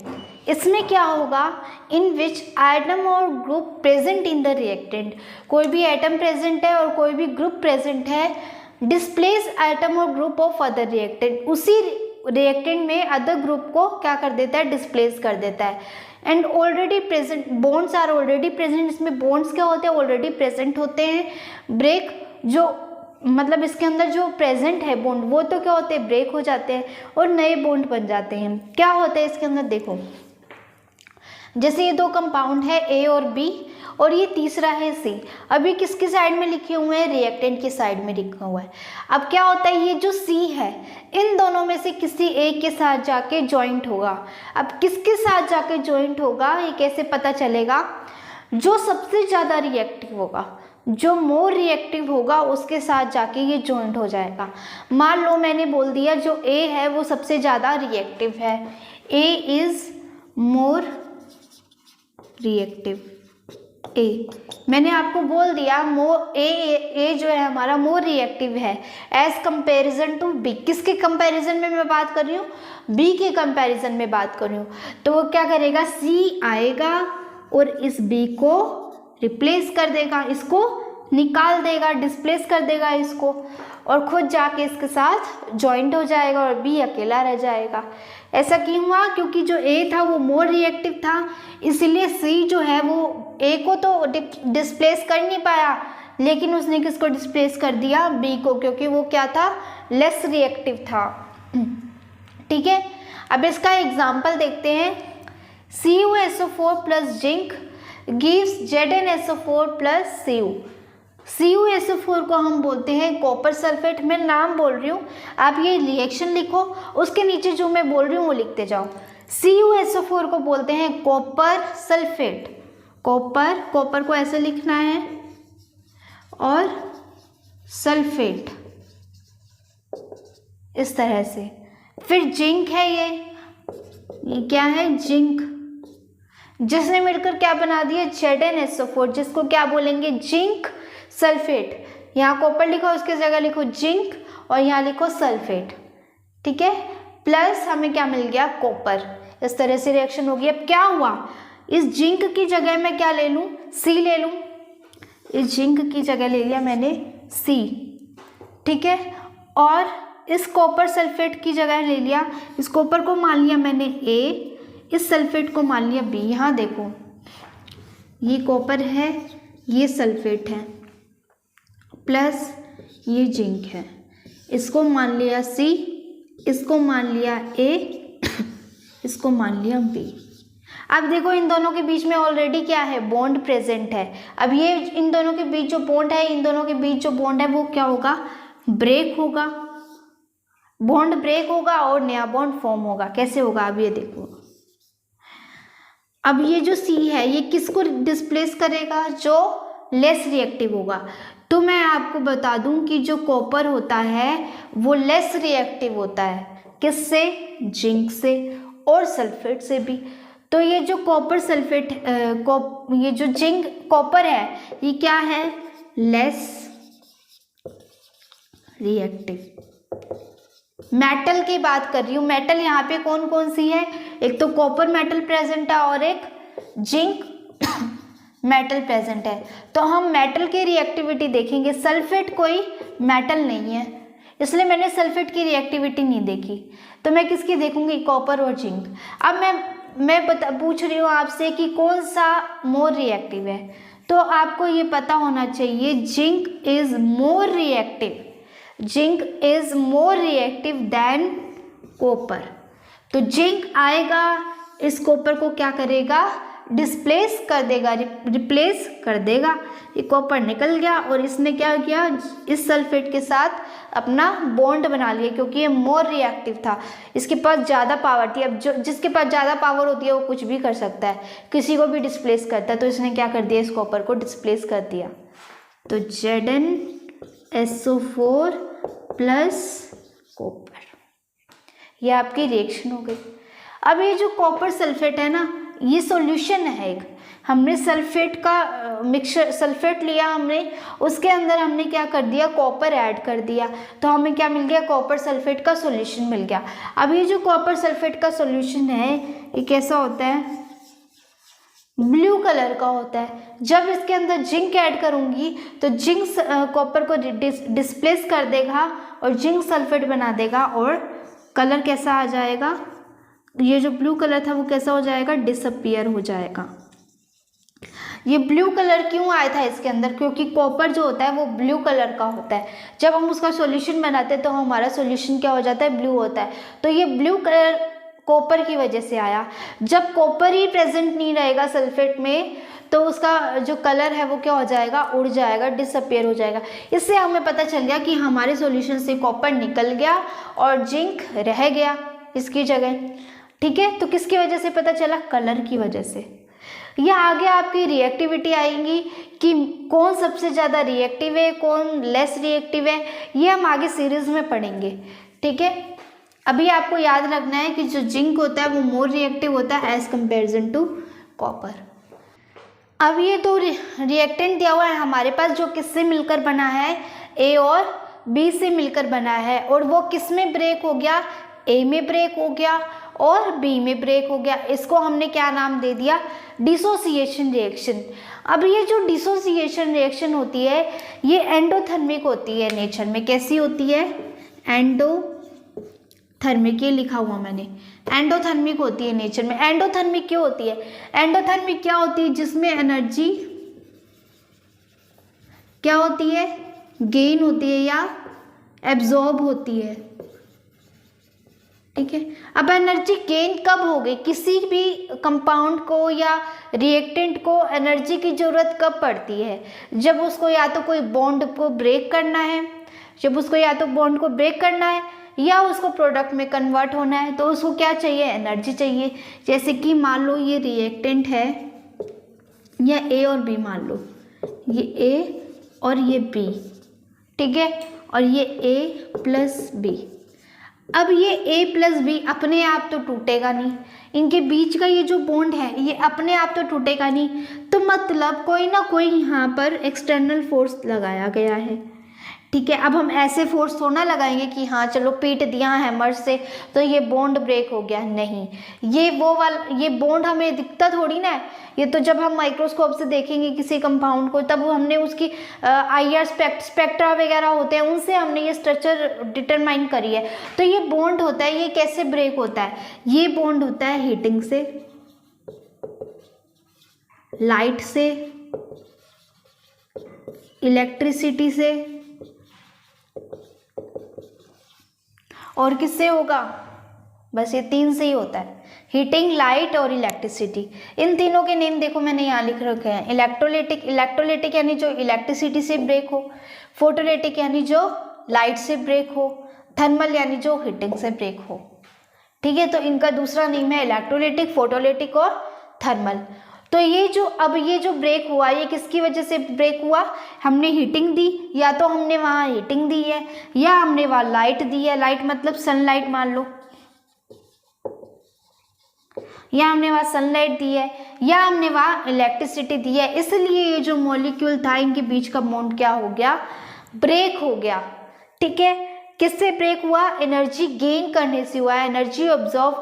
इसमें क्या होगा, इन विच एटम और group present in the reactant, कोई भी एटम प्रेजेंट है और कोई भी ग्रुप प्रेजेंट है, डिस्प्लेस एटम और ग्रुप ऑफ अदर रिएक्टेंट, उसी रिएक्टेंट में अदर ग्रुप को क्या कर देता है, डिस्प्लेस कर देता है। And already present bonds are already present, इसमें बॉन्ड्स क्या होते हैं, ऑलरेडी प्रेजेंट होते हैं। ब्रेक, जो मतलब इसके अंदर जो प्रेजेंट है बॉन्ड, वो तो क्या होते हैं, ब्रेक हो जाते हैं और नए बॉन्ड बन जाते हैं। क्या होता है इसके अंदर, देखो जैसे ये 2 कंपाउंड है A और B, और ये तीसरा है C। अभी किसकी साइड में लिखे हुए हैं, रिएक्टेंट की साइड में लिखा हुआ है। अब क्या होता है, ये जो C है इन दोनों में से किसी एक के साथ जाके जॉइंट होगा। अब किसके साथ जाके जॉइंट होगा ये कैसे पता चलेगा, जो सबसे ज़्यादा रिएक्टिव होगा, जो मोर रिएक्टिव होगा उसके साथ जाके ये जॉइंट हो जाएगा। मान लो मैंने बोल दिया जो A है वो सबसे ज़्यादा रिएक्टिव है, A इज़ मोर रिएक्टिव, ए, मैंने आपको बोल दिया ए जो है हमारा मोर रिएक्टिव है एज कंपैरिजन टू बी। किसके कंपैरिजन में मैं बात कर रही हूँ, बी के कंपैरिजन में बात कर रही हूँ। तो वो क्या करेगा, सी आएगा और इस बी को रिप्लेस कर देगा, इसको निकाल देगा, डिस्प्लेस कर देगा इसको, और खुद जाके इसके साथ जॉइंट हो जाएगा और बी अकेला रह जाएगा। ऐसा क्यों हुआ, क्योंकि जो ए था वो मोर रिएक्टिव था, इसलिए सी जो है वो ए को तो डिस्प्लेस कर नहीं पाया, लेकिन उसने किसको डिस्प्लेस कर दिया, बी को, क्योंकि वो क्या था, लेस रिएक्टिव था। ठीक है, अब इसका एग्जाम्पल देखते हैं। CuSO4 plus zinc gives ZnSO4 plus Cu। CuSO4 को हम बोलते हैं कॉपर सल्फेट। मैं नाम बोल रही हूँ, आप ये रिएक्शन लिखो, उसके नीचे जो मैं बोल रही हूँ वो लिखते जाओ। CuSO4 को बोलते हैं कॉपर सल्फेट। कॉपर को ऐसे लिखना है, और सल्फेट इस तरह से। फिर जिंक है, ये क्या है, जिंक, जिसने मिलकर क्या बना दिया, ZnSO4, जिसको क्या बोलेंगे, जिंक सल्फेट। यहाँ कॉपर लिखो, उसकी जगह लिखो जिंक, और यहाँ लिखो सल्फेट। ठीक है, प्लस हमें क्या मिल गया, कॉपर। इस तरह से रिएक्शन होगी। अब क्या हुआ, इस जिंक की जगह मैं क्या ले लूँ, सी ले लूँ। इस जिंक की जगह ले लिया मैंने सी, ठीक है, और इस कॉपर सल्फेट की जगह ले लिया, इस कॉपर को मान लिया मैंने ए, इस सल्फेट को मान लिया बी। यहाँ देखो, ये कॉपर है, ये सल्फेट है, प्लस ये जिंक है, इसको मान लिया सी, इसको मान लिया ए, इसको मान लिया बी। अब देखो इन दोनों के बीच में ऑलरेडी क्या है, बॉन्ड प्रेजेंट है। अब ये इन दोनों के बीच जो बॉन्ड है, इन दोनों के बीच जो बॉन्ड है वो क्या होगा, ब्रेक होगा, बॉन्ड ब्रेक होगा और नया बॉन्ड फॉर्म होगा। कैसे होगा, अब ये देखो। अब ये जो सी है ये किसको डिस्प्लेस करेगा, जो लेस रिएक्टिव होगा। तो मैं आपको बता दूं कि जो कॉपर होता है वो लेस रिएक्टिव होता है, किससे, जिंक से और सल्फेट से भी। तो ये जो कॉपर सल्फेट ये जो जिंक कॉपर है ये क्या है, लेस रिएक्टिव। मेटल की बात कर रही हूँ, मेटल यहाँ पे कौन कौन सी है, एक तो कॉपर मेटल प्रेजेंट है और एक जिंक मेटल प्रेजेंट है। तो हम मेटल की रिएक्टिविटी देखेंगे। सल्फेट कोई मेटल नहीं है इसलिए मैंने सल्फेट की रिएक्टिविटी नहीं देखी, तो मैं किसकी देखूंगी, कॉपर और जिंक। अब मैं पूछ रही हूँ आपसे कि कौन सा मोर रिएक्टिव है, तो आपको ये पता होना चाहिए zinc is more reactive, zinc is more reactive than copper. तो जिंक आएगा, इस कॉपर को क्या करेगा, डिस्प्लेस कर देगा, रिप्लेस कर देगा। ये कॉपर निकल गया और इसने क्या किया, इस सल्फेट के साथ अपना बॉन्ड बना लिया, क्योंकि ये मोर रिएक्टिव था, इसके पास ज़्यादा पावर थी। अब जो जिसके पास ज़्यादा पावर होती है वो कुछ भी कर सकता है, किसी को भी डिस्प्लेस करता है। तो इसने क्या कर दिया, इस कॉपर को डिस्प्लेस कर दिया। तो ZnSO4 प्लस कॉपर, ये आपकी रिएक्शन हो गई। अब ये जो कॉपर सल्फेट है ना, ये सॉल्यूशन है एक, हमने सल्फेट का मिक्सचर, सल्फेट लिया हमने, उसके अंदर हमने क्या कर दिया, कॉपर ऐड कर दिया, तो हमें क्या मिल गया, कॉपर सल्फेट का सॉल्यूशन मिल गया। अब ये जो कॉपर सल्फेट का सॉल्यूशन है ये कैसा होता है, ब्लू कलर का होता है। जब इसके अंदर जिंक ऐड करूंगी तो जिंक कॉपर को डिस्प्लेस कर देगा और जिंक सल्फेट बना देगा, और कलर कैसा आ जाएगा, ये जो ब्लू कलर था वो कैसा हो जाएगा, डिसअपीयर हो जाएगा। ये ब्लू कलर क्यों आया था इसके अंदर, क्योंकि कॉपर जो होता है वो ब्लू कलर का होता है। जब हम उसका सॉल्यूशन बनाते हैं तो हमारा सॉल्यूशन क्या हो जाता है, ब्लू होता है। तो ये ब्लू कलर कॉपर की वजह से आया। जब कॉपर ही प्रेजेंट नहीं रहेगा सल्फेट में तो उसका जो कलर है वो क्या हो जाएगा, उड़ जाएगा, डिसअपीयर हो जाएगा। इससे हमें पता चल गया कि हमारे सॉल्यूशन से कॉपर निकल गया और जिंक रह गया इसकी जगह। ठीक है, तो किसकी वजह से पता चला, कलर की वजह से। यह आगे आपकी रिएक्टिविटी आएंगी कि कौन सबसे ज़्यादा रिएक्टिव है, कौन लेस रिएक्टिव है, ये हम आगे सीरीज में पढ़ेंगे। ठीक है, अभी आपको याद रखना है कि जो जिंक होता है वो मोर रिएक्टिव होता है एज कंपेरिजन टू कॉपर। अब ये दो रिएक्टेंट दिया हुआ है हमारे पास, जो किससे मिलकर बना है, ए और बी से मिलकर बना है, और वो किस में ब्रेक हो गया, ए में ब्रेक हो गया और बी में ब्रेक हो गया। इसको हमने क्या नाम दे दिया, डिसोसिएशन रिएक्शन। अब ये जो डिसोसिएशन रिएक्शन होती है ये एंडोथर्मिक होती है नेचर में। कैसी होती है, एंडोथर्मिक, ये लिखा हुआ मैंने, एंडोथर्मिक होती है नेचर में। एंडोथर्मिक क्यों होती है, एंडोथर्मिक क्या होती है, जिसमें एनर्जी क्या होती है, गेन होती है या एब्जॉर्ब होती है। ठीक है, अब एनर्जी गेन कब हो गई, किसी भी कंपाउंड को या रिएक्टेंट को एनर्जी की जरूरत कब पड़ती है, जब उसको या तो कोई बॉन्ड को ब्रेक करना है, जब उसको या तो बॉन्ड को ब्रेक करना है या उसको प्रोडक्ट में कन्वर्ट होना है, तो उसको क्या चाहिए, एनर्जी चाहिए। जैसे कि मान लो ये रिएक्टेंट है, या ए और बी मान लो, ये ए और ये बी, ठीक है, और ये ए प्लस बी। अब ये ए प्लस बी अपने आप तो टूटेगा नहीं, इनके बीच का ये जो बॉन्ड है ये अपने आप तो टूटेगा नहीं, तो मतलब कोई ना कोई यहाँ पर एक्सटर्नल फोर्स लगाया गया है। ठीक है, अब हम ऐसे फोर्स थोड़ा लगाएंगे कि हाँ चलो पीट दिया हैमर से तो ये बॉन्ड ब्रेक हो गया, नहीं, ये वो वाला ये बॉन्ड हमें दिखता थोड़ी ना है, ये तो जब हम माइक्रोस्कोप से देखेंगे किसी कंपाउंड को तब हमने उसकी IR स्पेक्ट्रा वगैरह होते हैं, उनसे हमने ये स्ट्रक्चर डिटरमाइन करी है। तो ये बॉन्ड होता है, ये कैसे ब्रेक होता है, ये बॉन्ड होता है हीटिंग से, लाइट से, इलेक्ट्रिसिटी से, और किससे होगा, बस ये 3 से ही होता है, हीटिंग, लाइट और इलेक्ट्रिसिटी। इन तीनों के नेम देखो मैंने यहाँ लिख रखे हैं। इलेक्ट्रोलिटिक, इलेक्ट्रोलिटिक यानी जो इलेक्ट्रिसिटी से ब्रेक हो, फोटोलिटिक यानी जो लाइट से ब्रेक हो, थर्मल यानी जो हीटिंग से ब्रेक हो। ठीक है, तो इनका दूसरा नेम है इलेक्ट्रोलिटिक, फोटोलिटिक और थर्मल। तो ये जो ब्रेक हुआ, ये किसकी वजह से ब्रेक हुआ? हमने हीटिंग दी, या तो हमने वहाँ हीटिंग दी है या हमने वहाँ लाइट दी है। लाइट मतलब सनलाइट मान लो, या हमने वहाँ सनलाइट दी है या हमने वहाँ इलेक्ट्रिसिटी दी है। इसलिए ये जो मॉलिक्यूल था इनके बीच का बॉन्ड क्या हो गया? ब्रेक हो गया। ठीक है, किससे ब्रेक हुआ? एनर्जी गेन करने से हुआ, एनर्जी एब्जॉर्ब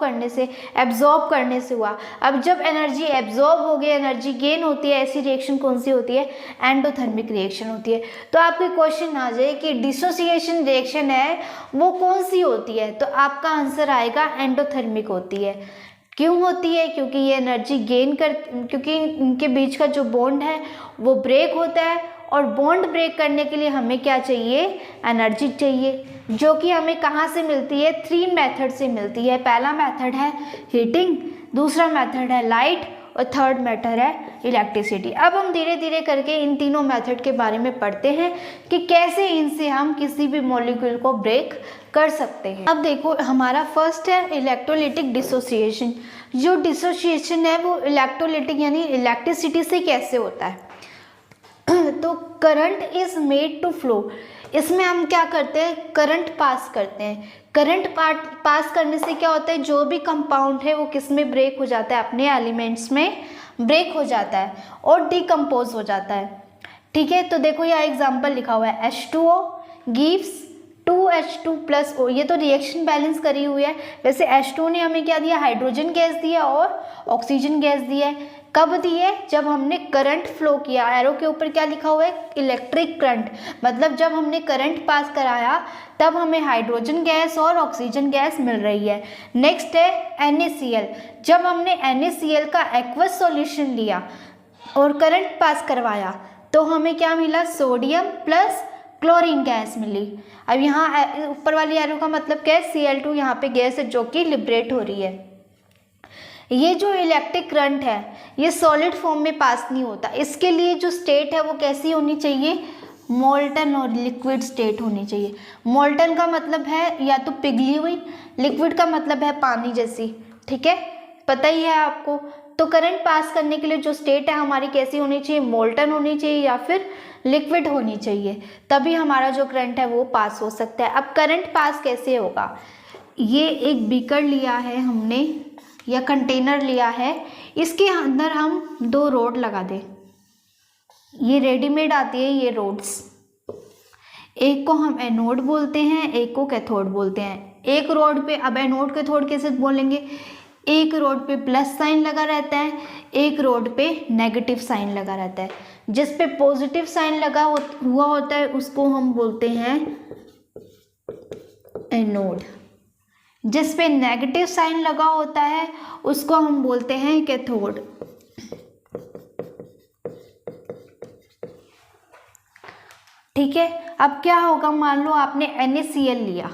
करने से हुआ। अब जब एनर्जी एब्जॉर्ब हो गई, एनर्जी गेन होती है, ऐसी रिएक्शन कौन सी होती है? एंडोथर्मिक रिएक्शन होती है। तो आपके क्वेश्चन आ जाए कि डिसोसिएशन रिएक्शन है वो कौन सी होती है, तो आपका आंसर आएगा एंडोथर्मिक होती है। क्यों होती है? क्योंकि ये एनर्जी गेन क्योंकि इनके बीच का जो बॉन्ड है वो ब्रेक होता है, और बॉन्ड ब्रेक करने के लिए हमें क्या चाहिए? एनर्जी चाहिए, जो कि हमें कहाँ से मिलती है? 3 मेथड से मिलती है। पहला मेथड है हीटिंग, दूसरा मेथड है लाइट और थर्ड मेथड है इलेक्ट्रिसिटी। अब हम धीरे धीरे करके इन तीनों मेथड के बारे में पढ़ते हैं कि कैसे इनसे हम किसी भी मॉलिक्यूल को ब्रेक कर सकते हैं। अब देखो, हमारा फर्स्ट है इलेक्ट्रोलिटिक डिसोसिएशन। जो डिसोसिएशन है वो इलेक्ट्रोलिटिक यानी इलेक्ट्रिसिटी से कैसे होता है? तो current is made to flow. इसमें हम क्या करते हैं? करंट पास करते हैं। करंट पास करने से क्या होता है? जो भी कंपाउंड है वो किस में ब्रेक हो जाता है? अपने एलिमेंट्स में ब्रेक हो जाता है और डिकम्पोज हो जाता है। ठीक है, तो देखो यहाँ एग्जांपल लिखा हुआ है, H2O गिव्स 2H2+O। ये तो रिएक्शन बैलेंस करी हुई है। वैसे H2O ने हमें क्या दिया? हाइड्रोजन गैस दिया और ऑक्सीजन गैस दिया है। कब दी है? जब हमने करंट फ्लो किया। एरो के ऊपर क्या लिखा हुआ है? Electric current. मतलब जब हमने करंट पास कराया तब हमें हाइड्रोजन गैस और ऑक्सीजन गैस मिल रही है। नेक्स्ट है NaCl। जब हमने NaCl का एक्वस सॉल्यूशन लिया और करंट पास करवाया तो हमें क्या मिला? सोडियम प्लस क्लोरीन गैस मिली। अब यहाँ ऊपर वाली एरो का मतलब क्या है? Cl2 यहाँ पे गैस है जो कि लिबरेट हो रही है। ये जो इलेक्ट्रिक करंट है ये सॉलिड फॉर्म में पास नहीं होता। इसके लिए जो स्टेट है वो कैसी होनी चाहिए? मोल्टन और लिक्विड स्टेट होनी चाहिए। मोल्टन का मतलब है या तो पिघली हुई, लिक्विड का मतलब है पानी जैसी। ठीक है, पता ही है आपको। तो करंट पास करने के लिए जो स्टेट है हमारी कैसी होनी चाहिए? मोल्टन होनी चाहिए या फिर लिक्विड होनी चाहिए, तभी हमारा जो करंट है वो पास हो सकता है। अब करंट पास कैसे होगा? ये एक बीकर लिया है हमने या कंटेनर लिया है, इसके अंदर हम 2 रोड लगा दें। ये रेडीमेड आती है ये रोड्स। एक को हम एनोड बोलते हैं, एक को कैथोड बोलते हैं। एक रोड पे, अब एनोड कैथोड कैसे बोलेंगे? एक रोड पे प्लस साइन लगा रहता है, एक रोड पे नेगेटिव साइन लगा रहता है। जिस पे पॉजिटिव साइन लगा हुआ होता है उसको हम बोलते हैं एनोड, जिस पे नेगेटिव साइन लगा होता है उसको हम बोलते हैं कैथोड। ठीक है, अब क्या होगा? मान लो आपने NaCl लिया,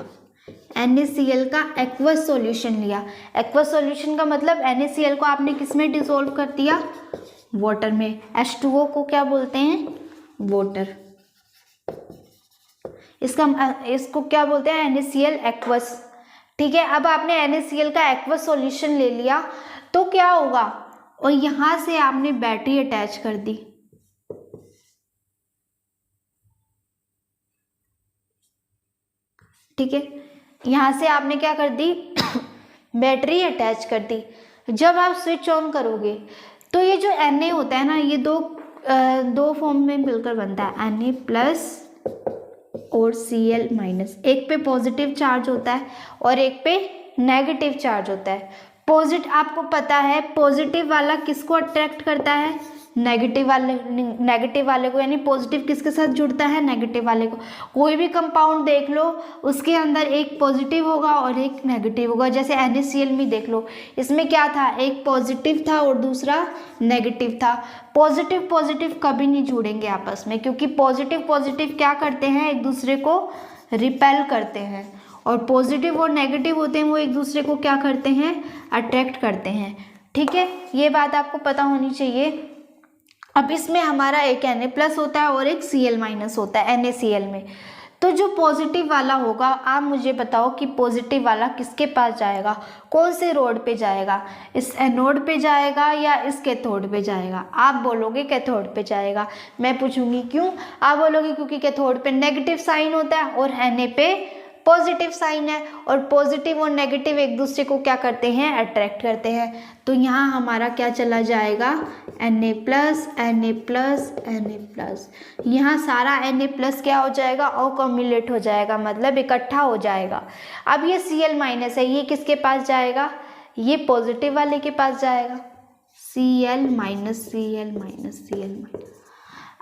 NaCl का एक्वस सॉल्यूशन लिया। एक्वस सॉल्यूशन का मतलब NaCl को आपने किस में डिसॉल्व कर दिया? वाटर में। H2O को क्या बोलते हैं? वाटर। इसको क्या बोलते हैं? NaCl aqueous. ठीक है, अब आपने NaCl का एक्वस सॉल्यूशन ले लिया तो क्या होगा? और यहाँ से आपने बैटरी अटैच कर दी। ठीक है, यहाँ से आपने क्या कर दी? बैटरी अटैच कर दी। जब आप स्विच ऑन करोगे तो ये जो Na होता है ना, ये दो फॉर्म में मिलकर बनता है, Na+ और Cl-। एक पे पॉजिटिव चार्ज होता है और एक पे नेगेटिव चार्ज होता है। आपको पता है पॉजिटिव वाला किसको अट्रैक्ट करता है? नेगेटिव वाले को, यानी पॉजिटिव किसके साथ जुड़ता है? नेगेटिव वाले को। कोई भी कंपाउंड देख लो उसके अंदर एक पॉजिटिव होगा और एक नेगेटिव होगा। जैसे NaCl में देख लो, इसमें क्या था? एक पॉजिटिव था और दूसरा नेगेटिव था। पॉजिटिव कभी नहीं जुड़ेंगे आपस में, क्योंकि पॉजिटिव क्या करते हैं? एक दूसरे को रिपेल करते हैं। और पॉजिटिव और नेगेटिव होते हैं वो एक दूसरे को क्या करते हैं, अट्रैक्ट करते हैं। ठीक है, ये बात आपको पता होनी चाहिए। अब इसमें हमारा एक Na+ होता है और एक Cl- होता है NaCl में। तो जो पॉजिटिव वाला होगा, आप मुझे बताओ कि पॉजिटिव वाला किसके पास जाएगा, कौन से रोड पे जाएगा, इस एनोड पे जाएगा या इस कैथोड पे जाएगा? आप बोलोगे कैथोड पे जाएगा। मैं पूछूंगी क्यों? आप बोलोगे क्योंकि कैथोड पे नेगेटिव साइन होता है और Na पे पॉजिटिव साइन है, और पॉजिटिव और नेगेटिव एक दूसरे को क्या करते हैं, अट्रैक्ट करते हैं। तो यहाँ हमारा क्या चला जाएगा, Na+, Na+, यहाँ सारा Na+ क्या हो जाएगा, अकोम्युलेट हो जाएगा, मतलब इकट्ठा हो जाएगा। अब ये Cl- है, ये किसके पास जाएगा, ये पॉजिटिव वाले के पास जाएगा, Cl-,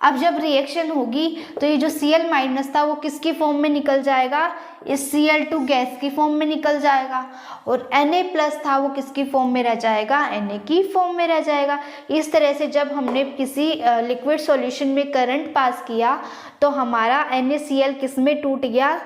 अब जब रिएक्शन होगी तो ये जो Cl- था वो किसकी फॉर्म में निकल जाएगा, इस Cl2 गैस की फॉर्म में निकल जाएगा, और Na+ था वो किसकी फॉर्म में रह जाएगा, Na की फॉर्म में रह जाएगा। इस तरह से जब हमने किसी लिक्विड सॉल्यूशन में करंट पास किया तो हमारा NaCl किस में टूट गया,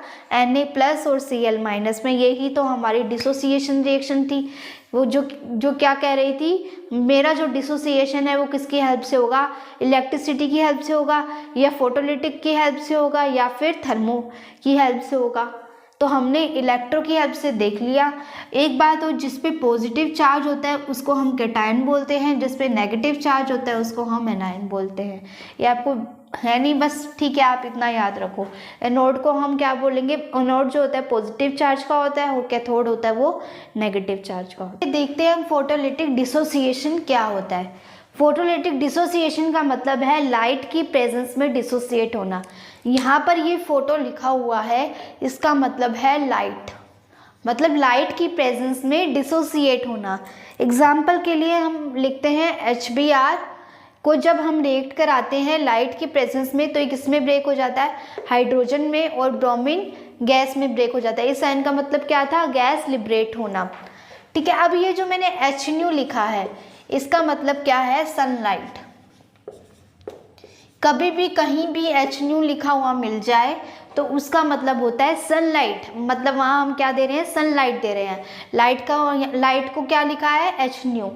Na+ और Cl- में। यही तो हमारी डिसोसिएशन रिएक्शन थी। वो जो क्या कह रही थी, मेरा जो डिसोसिएशन है वो किसकी हेल्प से होगा, इलेक्ट्रिसिटी की हेल्प से होगा, या फोटोलिटिक की हेल्प से होगा, या फिर थर्मो की हेल्प से होगा। तो हमने इलेक्ट्रो की हेल्प से देख लिया। एक बात हो, जिस पे पॉजिटिव चार्ज होता है उसको हम कैटायन बोलते हैं, जिस पे नेगेटिव चार्ज होता है उसको हम एनायन बोलते हैं। ये आपको है नहीं, बस ठीक है, आप इतना याद रखो। एनोड को हम क्या बोलेंगे, एनोड जो होता है पॉजिटिव चार्ज का होता है और कैथोड होता है वो नेगेटिव चार्ज का होता है। देखते हैं हम फोटोलिटिक डिसोसिएशन क्या होता है। फोटोलिटिक डिसोसिएशन का मतलब है लाइट की प्रेजेंस में डिसोसिएट होना। यहाँ पर ये फोटो लिखा हुआ है, इसका मतलब है लाइट, मतलब लाइट की प्रेजेंस में डिसोसिएट होना। एग्जाम्पल के लिए हम लिखते हैं HBr को जब हम रिएक्ट कराते हैं लाइट की प्रेजेंस में तो ये किसमें ब्रेक हो जाता है, हाइड्रोजन में, और ब्रोमीन गैस में ब्रेक हो जाता है। इस साइन का मतलब क्या था, गैस लिबरेट होना। ठीक है, अब ये जो मैंने HNu लिखा है इसका मतलब क्या है, सनलाइट। कभी भी कहीं भी HNu लिखा हुआ मिल जाए तो उसका मतलब होता है सनलाइट, मतलब वहाँ हम क्या दे रहे हैं, सनलाइट दे रहे हैं। लाइट को क्या लिखा है, HNu।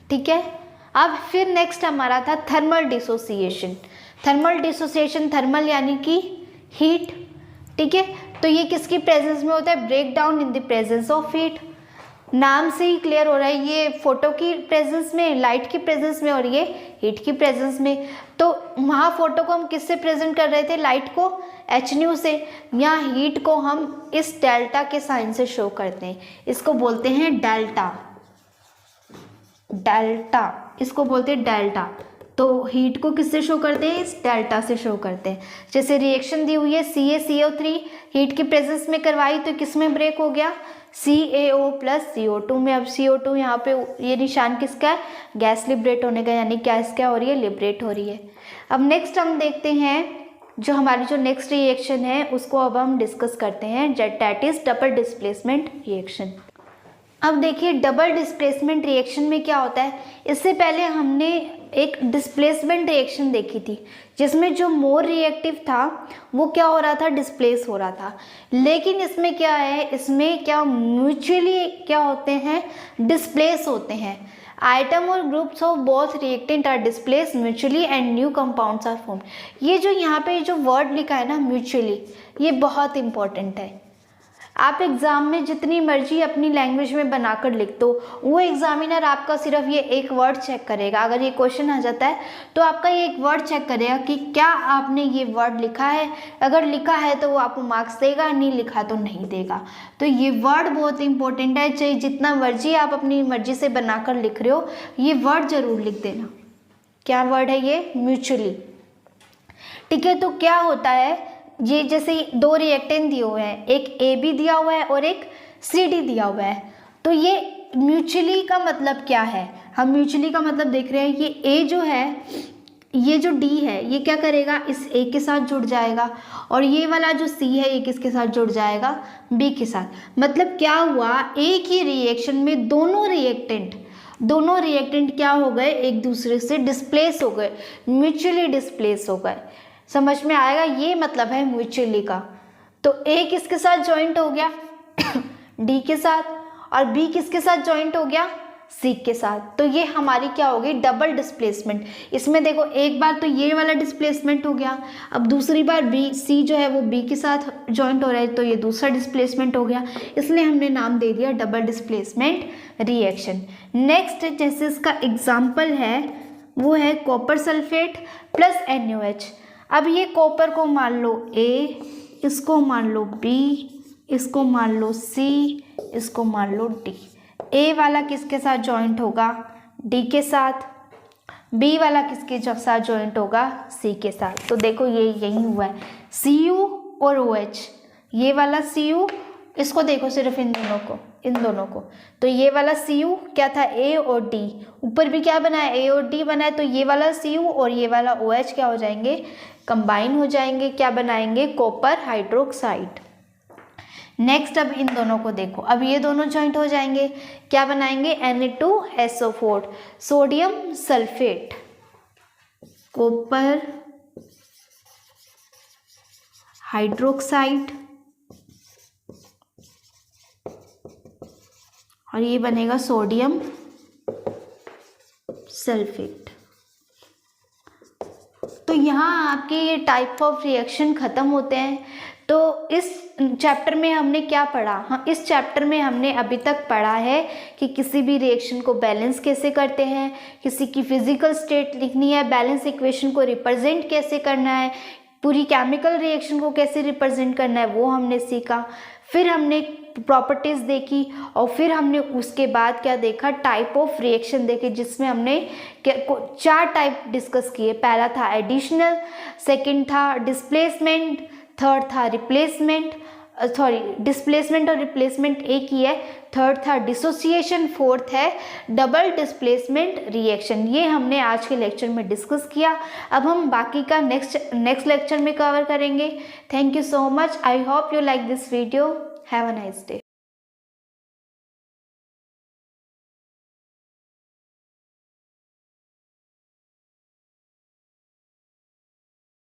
ठीक है, अब फिर नेक्स्ट हमारा था thermal dissociation. Thermal dissociation, thermal यानी कि हीट। ठीक है, तो ये किसकी प्रेजेंस में होता है, break down in the presence of heat. नाम से ही क्लियर हो रहा है, ये फोटो की प्रेजेंस में, लाइट की प्रेजेंस में, और ये हीट की प्रेजेंस में। तो वहाँ फोटो को हम किससे प्रेजेंट कर रहे थे, लाइट को HNu से। यहाँ हीट को हम इस डेल्टा के साइन से शो करते हैं, इसको बोलते हैं डेल्टा। डेल्टा, इसको बोलते हैं डेल्टा। तो हीट को किससे शो करते हैं, इस डेल्टा से शो करते हैं। जैसे रिएक्शन दी हुई है CaCO3 हीट की प्रेजेंस में करवाई तो किस में ब्रेक हो गया, CaO + CO2 में। अब CO2 यहाँ पे ये निशान किसका है, गैस लिबरेट होने का, यानी गैस क्या हो रही है, लिबरेट हो रही है। अब नेक्स्ट हम देखते हैं जो हमारी जो नेक्स्ट रिएक्शन है उसको अब हम डिस्कस करते हैं, that is double displacement reaction. अब देखिए डबल डिस्प्लेसमेंट रिएक्शन में क्या होता है, इससे पहले हमने एक डिस्प्लेसमेंट रिएक्शन देखी थी जिसमें जो मोर रिएक्टिव था वो क्या हो रहा था, डिस्प्लेस हो रहा था। लेकिन इसमें क्या है, इसमें क्या म्यूचुअली क्या होते हैं, डिस्प्लेस होते हैं। आइटम और groups of both reactant are displace mutually and new compounds are formed. ये जो यहाँ पे जो वर्ड लिखा है ना म्यूचुअली, ये बहुत इंपॉर्टेंट है। आप एग्ज़ाम में जितनी मर्जी अपनी लैंग्वेज में बनाकर लिख दो, वो एग्जामिनर आपका सिर्फ ये एक वर्ड चेक करेगा। अगर ये क्वेश्चन आ जाता है तो आपका ये एक वर्ड चेक करेगा कि क्या आपने ये वर्ड लिखा है। अगर लिखा है तो वो आपको मार्क्स देगा, नहीं लिखा तो नहीं देगा। तो ये वर्ड बहुत इंपॉर्टेंट है, चाहे जितना मर्जी आप अपनी मर्जी से बनाकर लिख रहे हो, ये वर्ड जरूर लिख देना। क्या वर्ड है ये, म्यूचुअली। ठीक है, तो क्या होता है, ये जैसे दो रिएक्टेंट दिए हुए हैं, एक AB दिया हुआ है और एक CD दिया हुआ है। तो ये म्यूचुअली का मतलब क्या है, हम म्यूचुअली का मतलब देख रहे हैं। ये A जो है, ये जो D है, ये क्या करेगा, इस A के साथ जुड़ जाएगा, और ये वाला जो C है ये किसके साथ जुड़ जाएगा, B के साथ। मतलब क्या हुआ, एक ही रिएक्शन में दोनों रिएक्टेंट क्या हो गए, एक दूसरे से डिस्प्लेस हो गए, म्यूचुअली डिस्प्लेस हो गए। समझ में आएगा, ये मतलब है म्यूचुअली का। तो A किसके साथ ज्वाइंट हो गया, डी के साथ, और बी किसके साथ जॉइंट हो गया, सी के साथ। तो ये हमारी क्या हो गई, डबल डिस्प्लेसमेंट। इसमें देखो एक बार तो ये वाला डिस्प्लेसमेंट हो गया, अब दूसरी बार बी सी जो है वो बी के साथ जॉइंट हो रहा है, तो ये दूसरा डिस्प्लेसमेंट हो गया, इसलिए हमने नाम दे दिया डबल डिस्प्लेसमेंट रिएक्शन। नेक्स्ट जैसे इसका एग्जाम्पल है वो है कॉपर सल्फेट प्लस NaOH। अब ये कॉपर को मान लो A, इसको मान लो B, इसको मान लो C, इसको मान लो D। A वाला किसके साथ जॉइंट होगा, D के साथ, B वाला किसके साथ जॉइंट होगा, C के साथ। तो देखो ये यही हुआ है, Cu और OH, ये वाला Cu, इसको देखो सिर्फ इन दोनों को, तो ये वाला Cu क्या था, A और D, ऊपर भी क्या बना है, A और D बना है, तो ये वाला Cu और ये वाला OH क्या हो जाएंगे, कंबाइन हो जाएंगे, क्या बनाएंगे, कॉपर हाइड्रोक्साइड। नेक्स्ट अब इन दोनों को देखो, अब ये दोनों जॉइंट हो जाएंगे, क्या बनाएंगे, Na2SO4, sodium sulphate, copper hydroxide, और ये बनेगा सोडियम सल्फेट। तो यहाँ आपके ये टाइप ऑफ रिएक्शन ख़त्म होते हैं। तो इस चैप्टर में हमने क्या पढ़ा, हाँ इस चैप्टर में हमने अभी तक पढ़ा है कि किसी भी रिएक्शन को बैलेंस कैसे करते हैं, किसी की फिजिकल स्टेट लिखनी है, बैलेंस इक्वेशन को रिप्रेजेंट कैसे करना है, पूरी केमिकल रिएक्शन को कैसे रिप्रेजेंट करना है वो हमने सीखा। फिर हमने प्रॉपर्टीज़ देखी और फिर हमने उसके बाद क्या देखा, टाइप ऑफ रिएक्शन देखे, जिसमें हमने 4 टाइप डिस्कस किए। पहला था एडिशनल, सेकंड था डिस्प्लेसमेंट, थर्ड था रिप्लेसमेंट, डिस्प्लेसमेंट और रिप्लेसमेंट एक ही है, थर्ड था डिसोसिएशन, फोर्थ है डबल डिस्प्लेसमेंट रिएक्शन। ये हमने आज के लेक्चर में डिस्कस किया। अब हम बाकी का नेक्स्ट लेक्चर में कवर करेंगे। Thank you so much. I hope you like this video. Have a nice day.